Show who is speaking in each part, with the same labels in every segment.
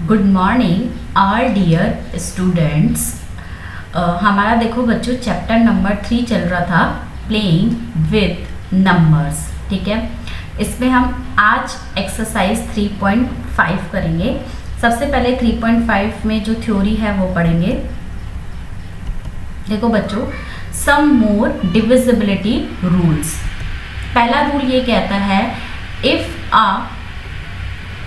Speaker 1: Good morning all dear students. हमारा देखो बच्चों चैप्टर नंबर 3 चल रहा था प्लेइंग विथ नंबर्स। ठीक है, इसमें हम आज एक्सरसाइज 3.5 करेंगे। सबसे पहले 3.5 में जो थ्योरी है वो पढ़ेंगे। देखो बच्चों, सम मोर डिविजिबिलिटी रूल्स। पहला रूल ये कहता है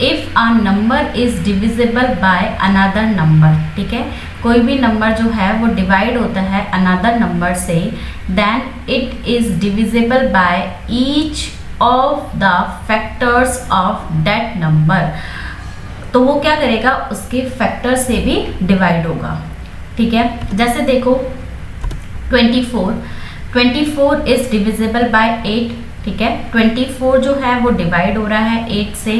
Speaker 1: if a number is divisible by another number. ठीक है, कोई भी नंबर जो है वो डिवाइड होता है अनदर नंबर से, then it is divisible by each of the factors of that number. तो वो क्या करेगा, उसके फैक्टर से भी डिवाइड होगा। ठीक है, जैसे देखो 24 इज डिविजिबल बाय 8। ठीक है, 24 जो है वो डिवाइड हो रहा है 8 से।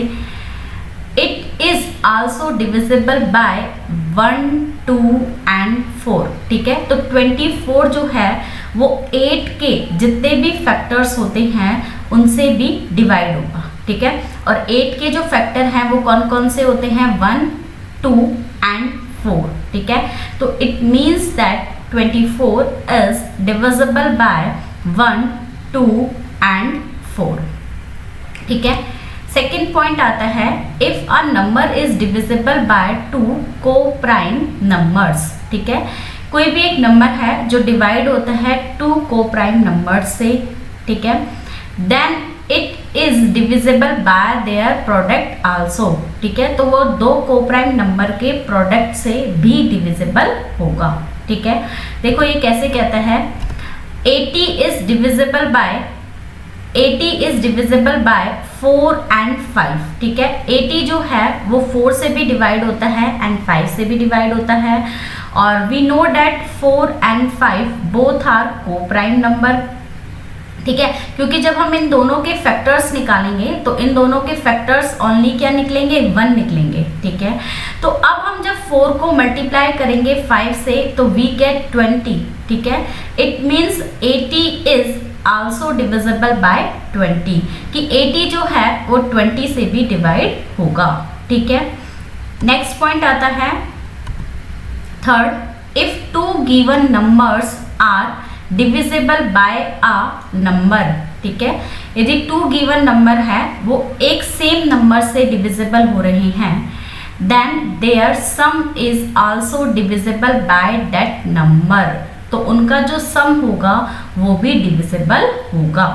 Speaker 1: It is also divisible bye 1, 2 and 4। ठीक है, तो 24 जो है वो 8 के जितने भी फैक्टर्स होते हैं उनसे भी डिवाइड होगा। ठीक है, और 8 के जो फैक्टर हैं वो कौन कौन से होते हैं, 1, 2 एंड 4। ठीक है, तो it means that 24 is divisible bye 1, 2 and 4। ठीक है, सेकेंड पॉइंट आता है if a number is divisible bye 2 को प्राइम नंबर्स। ठीक है, कोई भी एक नंबर है जो डिवाइड होता है 2 को प्राइम नंबर से। ठीक है, then it is divisible by their product also. ठीक है, तो वो 2 को प्राइम नंबर के प्रोडक्ट से भी डिविजिबल होगा। ठीक है, देखो ये कैसे कहता है 80 इज डिविजिबल बाय 4 एंड 5। ठीक है, 80 जो है वो 4 से भी डिवाइड होता है एंड 5 से भी डिवाइड होता है। और we know that 4 and 5 both are coprime number. ठीक है, क्योंकि जब हम इन दोनों के फैक्टर्स निकालेंगे तो इन दोनों के फैक्टर्स ओनली क्या निकलेंगे, 1 निकलेंगे। ठीक है, तो अब हम जब 4 को मल्टीप्लाई करेंगे 5 से तो वी गेट 20। ठीक है, it means 80 is also divisible bye 20, कि 80 जो है वो 20 से भी डिवाइड होगा। ठीक है, नेक्स्ट पॉइंट आता है third, if 2 given numbers are divisible by a number. ठीक है, यदि 2 गिवन नंबर है वो एक सेम नंबर से डिविजिबल हो रहे हैं, then their sum is also divisible by that number. तो उनका जो सम होगा वो भी डिविजिबल होगा।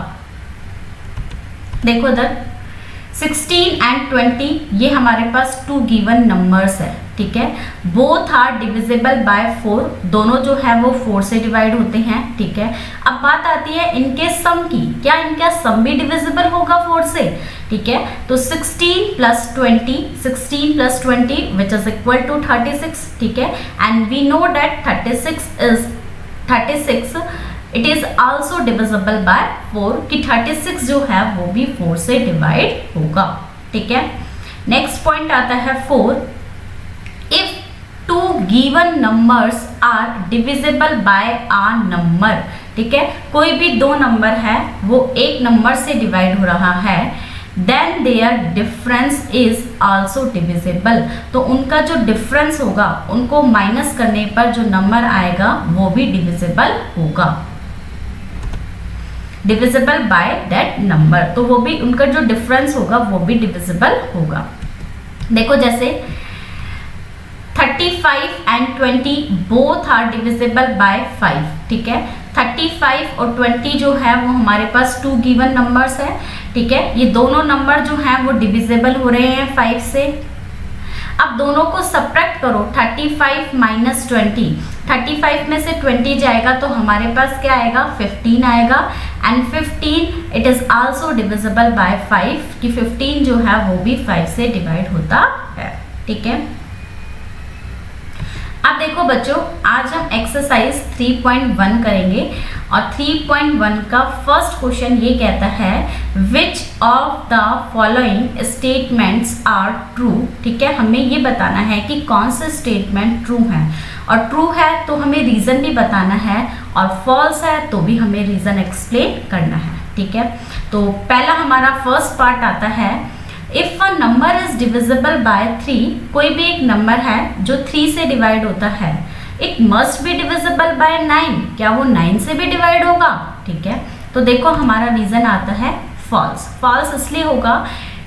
Speaker 1: देखो इधर 16 एंड 20 ये हमारे पास 2 गिवन नंबर्स है। ठीक है, बोथ आर डिविजिबल बाय 4, दोनों जो है वो 4 से डिवाइड होते हैं। ठीक है, अब बात आती है इनके सम की, क्या इनका सम भी डिविजिबल होगा 4 से। ठीक है, तो 16 plus 20 which is equal to 36। ठीक है, and we know that 36 it is also divisible by 4, कि 36 जो है वो भी 4 से डिवाइड होगा। ठीक है, नेक्स्ट पॉइंट आता है 4, if 2 given numbers are divisible by a number. ठीक है, कोई भी 2 नंबर है वो एक नंबर से डिवाइड हो रहा है, then their difference is also divisible. तो उनका जो डिफरेंस होगा, उनको माइनस करने पर जो नंबर आएगा वो भी डिविजिबल होगा, डिविजिबल बाय दैट नंबर। तो वो भी उनका जो डिफरेंस होगा वो भी डिविजिबल होगा। देखो जैसे 35 and 20 both are divisible by 5। ठीक है, 35 और 20 जो है वो हमारे पास 2 गिवन नंबर्स है। ठीक है, ये दोनों नंबर जो हैं वो डिविजिबल हो रहे हैं 5 से। अब दोनों को सब्ट्रैक्ट करो, 35 माइनस 20, 35 में से 20 जाएगा तो हमारे पास क्या आएगा, 15 आएगा। And 15 it is also divisible by 5, कि 15 जो है वो भी 5 से डिवाइड होता है। ठीक है, अब देखो बच्चों, आज हम एक्सरसाइज 3.1 करेंगे और 3.1 का फर्स्ट क्वेश्चन ये कहता है which of the following statements are true. ठीक है, हमें ये बताना है कि कौन से स्टेटमेंट ट्रू है, और ट्रू है तो हमें रीज़न भी बताना है, और फॉल्स है तो भी हमें रीज़न एक्सप्लेन करना है। ठीक है, तो पहला हमारा फर्स्ट पार्ट आता है if a number is divisible bye 3, कोई भी एक नंबर है जो 3 से डिवाइड होता है, it must be divisible by 9, क्या वो 9 से भी डिवाइड होगा? ठीक है, तो देखो हमारा रीजन आता है फॉल्स। फॉल्स इसलिए होगा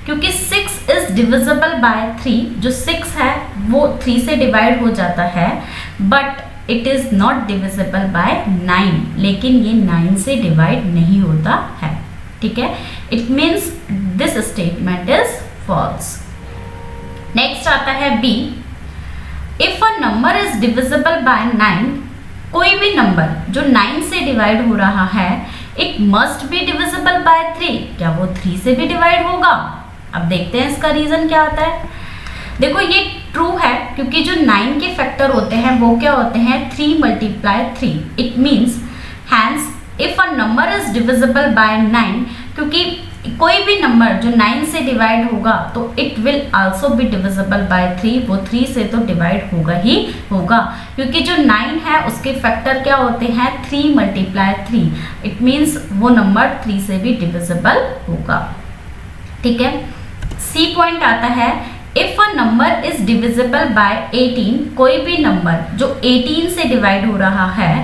Speaker 1: क्योंकि 6 इज डिविजिबल बाय 3, जो 6 है वो 3 से डिवाइड हो जाता है, but it is not divisible by 9, लेकिन ये 9 से डिवाइड नहीं होता है। ठीक है, it means this statement is false. Next आता है B, if a number is divisible by 9, कोई भी नंबर जो 9 से डिवाइड हो रहा है, it must be divisible bye 3, क्या वो 3 से भी डिवाइड होगा? अब देखते हैं इसका रीजन क्या आता है। देखो ये ट्रू है क्योंकि जो 9 के फैक्टर होते हैं वो क्या होते हैं 3 multiply 3, it means hence if a number is divisible by 9, क्योंकि कोई भी नंबर जो 9 से डिवाइड होगा तो it will also be divisible bye 3, वो 3 से तो डिवाइड होगा ही होगा, क्योंकि जो 9 है उसके फैक्टर क्या होते हैं 3 मल्टीप्लाई 3, इट मीन्स वो नंबर 3 से भी डिविजिबल होगा। ठीक है, सी पॉइंट आता है, if a number is divisible bye 18, कोई भी नंबर जो 18 से डिवाइड हो रहा है,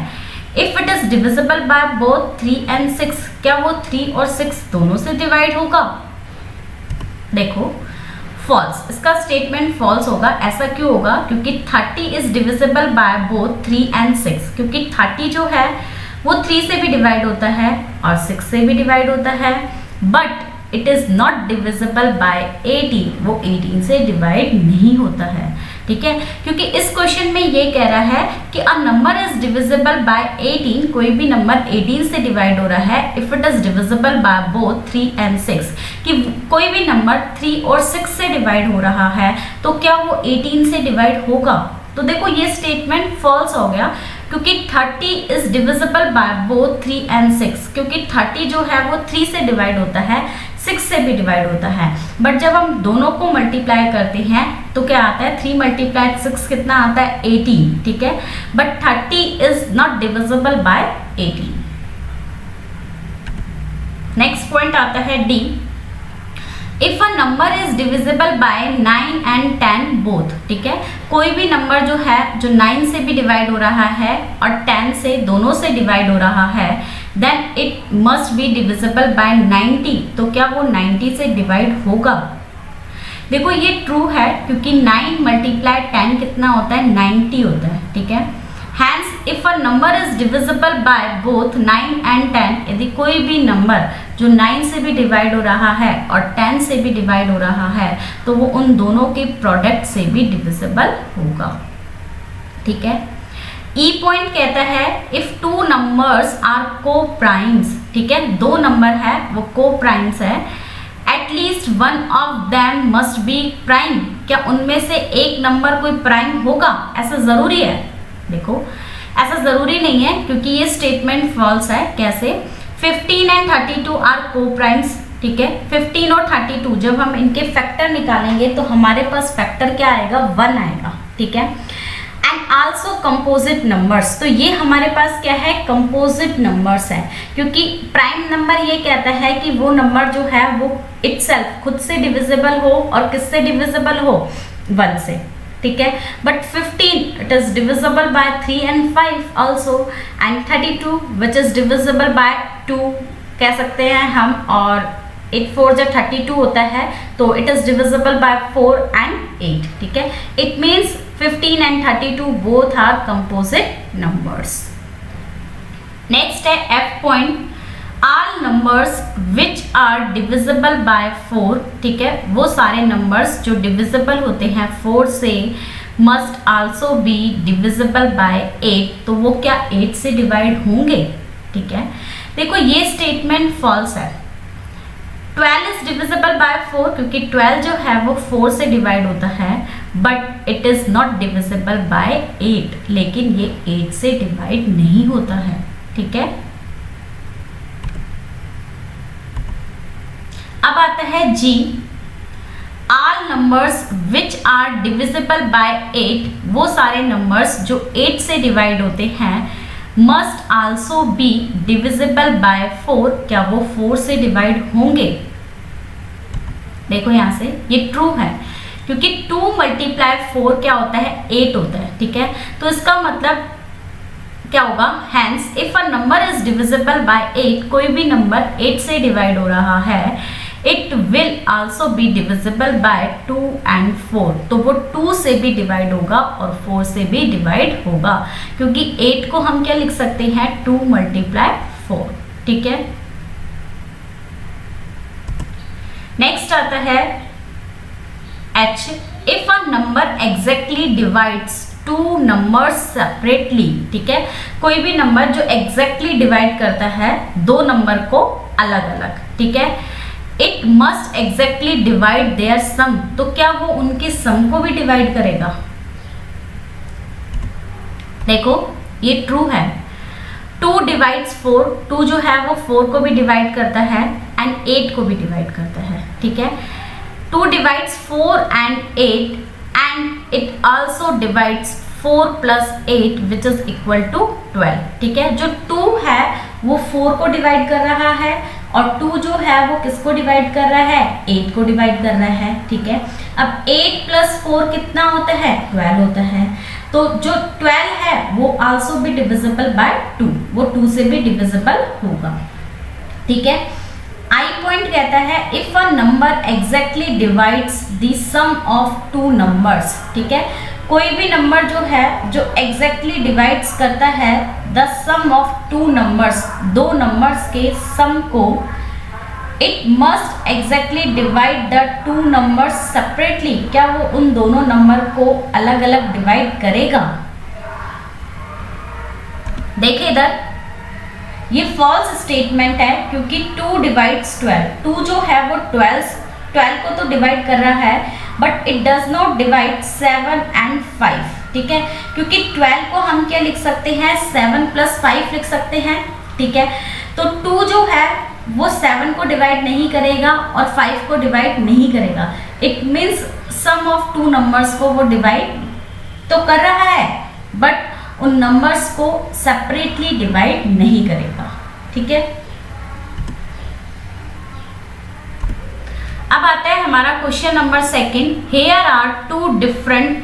Speaker 1: if it is divisible by both 3 and 6, क्या वो 3 और 6 दोनों से डिवाइड होगा? देखो फॉल्स, इसका स्टेटमेंट फॉल्स होगा। ऐसा क्यों होगा? क्योंकि 30 is divisible by both 3 and 6, क्योंकि 30 जो है वो 3 से भी डिवाइड होता है और 6 से भी डिवाइड होता है, but it is not divisible by 18, वो 18 से डिवाइड नहीं होता है। ठीक है, क्योंकि इस क्वेश्चन में ये कह रहा है कि अ नंबर इज डिविजिबल बाय 18, कोई भी नंबर 18 से डिवाइड हो रहा है, if it is divisible by both 3 and 6, कि कोई भी नंबर 3 और 6 से डिवाइड हो रहा है तो क्या वो 18 से डिवाइड होगा? तो देखो ये स्टेटमेंट फॉल्स हो गया, क्योंकि 30 is divisible by both 3 and 6, क्योंकि 30 जो है वो 3 से डिवाइड होता है, 6 से भी डिवाइड होता है, बट जब हम दोनों को मल्टीप्लाई करते हैं तो क्या आता है 3 मल्टीप्लाई 6 कितना आता है 18। ठीक है, but 30 is not divisible by 18। Next point आता है D, if a number is divisible by 9 and 10 both. ठीक है, कोई भी नंबर जो है जो 9 से भी डिवाइड हो रहा है और 10 से, दोनों से डिवाइड हो रहा है, then it must be divisible by 90, तो क्या वो 90 से डिवाइड होगा? देखो ये ट्रू है क्योंकि 9 मल्टीप्लाई 10 कितना होता है 90 होता है। ठीक है, hence if a number is divisible by both 9 and 10, यदि कोई भी नंबर जो 9 से भी डिवाइड हो रहा है और 10 से भी डिवाइड हो रहा है तो वो उन दोनों के प्रोडक्ट से भी डिविजिबल होगा। ठीक है, ई पॉइंट कहता है इफ टू नंबर्स आर को प्राइम्स। ठीक है, दो नंबर है वो को प्राइम्स है, at least one of them must be prime, क्या उनमें से एक नंबर कोई प्राइम होगा? ऐसा जरूरी है? देखो ऐसा जरूरी नहीं है क्योंकि ये स्टेटमेंट फॉल्स है। कैसे? 15 and 32 आर को प्राइम्स। ठीक है, 15 और 32 जब हम इनके फैक्टर निकालेंगे तो हमारे पास फैक्टर क्या आएगा 1 आएगा। ठीक है, एंड आल्सो कंपोजिट नंबर्स, तो ये हमारे पास क्या है कंपोजिट नंबर्स है, क्योंकि प्राइम नंबर ये कहता है कि वो नंबर जो है वो इटसेल्फ खुद से डिविजिबल हो और किससे डिविजिबल हो 1 से। ठीक है, but 15 it is divisible bye 3 and 5 also, and 32 which is divisible bye 2 कह सकते हैं हम, और 8 4 जब 32 होता है तो it is divisible by 4 and 8। ठीक है, it means 15 and 32 both are composite numbers. Next है F point, all numbers which are divisible by 4। ठीक है, वो सारे नंबर्स जो डिविजिबल होते हैं 4 से must also be divisible by 8, तो वो क्या 8 से डिवाइड होंगे? ठीक है, देखो ये स्टेटमेंट फॉल्स है। 12 इज डिविजिबल बाय 4 क्योंकि 12 जो है वो 4 से डिवाइड होता है, but it is not divisible by 8, लेकिन ये 8 से डिवाइड नहीं होता है। ठीक है, अब आता है G, all numbers which are divisible by 8, वो सारे नंबर्स जो 8 से डिवाइड होते हैं must also be divisible by 4, क्या वो 4 से डिवाइड होंगे? देखो यहाँ से ये ट्रू है, क्योंकि 2 मल्टीप्लाई 4 क्या होता है, 8 होता है, ठीक है। तो इसका मतलब क्या होगा, hence if a number is divisible by 8, कोई भी नंबर 8 से डिवाइड हो रहा है, it will also be divisible bye 2 and 4, तो वो 2 से भी डिवाइड होगा और 4 से भी डिवाइड होगा, क्योंकि 8 को हम क्या लिख सकते हैं, 2 मल्टीप्लाई 4, ठीक है। नेक्स्ट आता है H, if a number exactly divides 2 numbers separately, ठीक है, कोई भी नंबर जो एग्जैक्टली डिवाइड करता है 2 नंबर को अलग अलग, ठीक है, it must exactly divide their sum, तो क्या वो उनके सम को भी डिवाइड करेगा। देखो ये ट्रू है, 2 डिवाइड्स 4, 2 जो है वो 4 को भी डिवाइड करता है एंड 8 को भी डिवाइड करता है, ठीक है। 2 divides 4 and 8 and it also divides 4 plus 8 which is equal to 12, ठीक है। जो 2 है वो 4 को डिवाइड कर रहा है और 2 जो है वो किसको डिवाइड कर रहा है, 8 को डिवाइड कर रहा है, ठीक है। अब 8 प्लस 4 कितना होता है, 12 होता है, तो जो 12 है वो आल्सो भी डिविजिबल बाय 2, वो 2 से भी डिविजिबल होगा, ठीक है। आई पॉइंट कहता है if a number exactly divides the sum of 2 numbers, ठीक है, कोई भी नंबर जो है जो एग्जैक्टली डिवाइड्स करता है the sum of 2 numbers, 2 numbers के सम को, it must exactly divide the 2 numbers separately, क्या वो उन दोनों नंबर को अलग अलग डिवाइड करेगा। देखिए इधर ये फॉल्स स्टेटमेंट है, क्योंकि 2 डिवाइड्स 12, 2 जो है वो 12 को तो डिवाइड कर रहा है but it does not divide 7 and 5, ठीक है, क्योंकि 12 को हम क्या लिख सकते हैं, 7 प्लस 5 लिख सकते हैं, ठीक है। तो 2 जो है वो 7 को डिवाइड नहीं करेगा और 5 को डिवाइड नहीं करेगा, it means sum of 2 numbers को वो डिवाइड तो कर रहा है बट उन नंबर्स को सेपरेटली डिवाइड नहीं करेगा, ठीक है। अब आता है हमारा question number 2, here are 2 different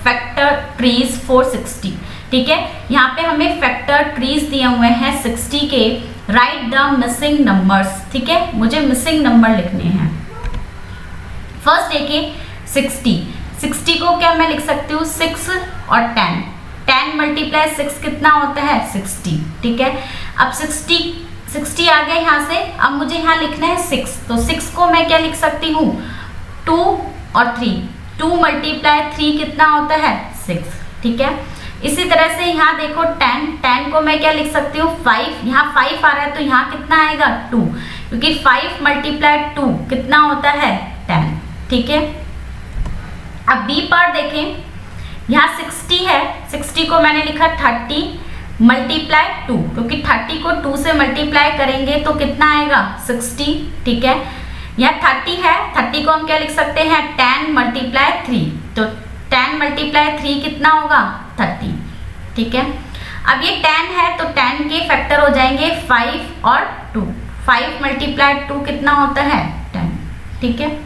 Speaker 1: factor trees for 60, ठीक है। यहाँ पे हमें फैक्टर ट्रीज दिए हुए हैं 60 के, राइट द मिसिंग नंबर्स, ठीक है, मुझे मिसिंग नंबर लिखने हैं। फर्स्ट देखिए 60 को क्या मैं लिख सकती हूँ, 6 और 10 मल्टीप्लाई 6 कितना होता है, 60, ठीक है। अब 60 आ गया यहाँ से, अब मुझे यहाँ लिखना है 6, तो 6 को मैं क्या लिख सकती हूँ, 2 और 3, 2 मल्टीप्लाई 3 कितना होता है, 6, ठीक है। इसी तरह से यहाँ देखो 10 को मैं क्या लिख सकती हूँ, 5, यहाँ 5 आ रहा है तो यहाँ कितना आएगा, 2, क्योंकि 5 मल्टीप्लाई 2 कितना होता है, 10, ठीक है। अब बी पार्ट देखें, यहाँ 60 है, 60 को मैंने लिखा 30 मल्टीप्लाई 2, क्योंकि 30 को 2 से मल्टीप्लाई करेंगे तो कितना आएगा, 60, ठीक है। यहाँ 30 है, 30 को हम क्या लिख सकते हैं, 10 मल्टीप्लाई 3, तो 10 मल्टीप्लाई 3 कितना होगा, 30, ठीक है। अब ये 10 है तो 10 के फैक्टर हो जाएंगे 5 और 2, 5 मल्टीप्लाई 2 कितना होता है, 10, ठीक है।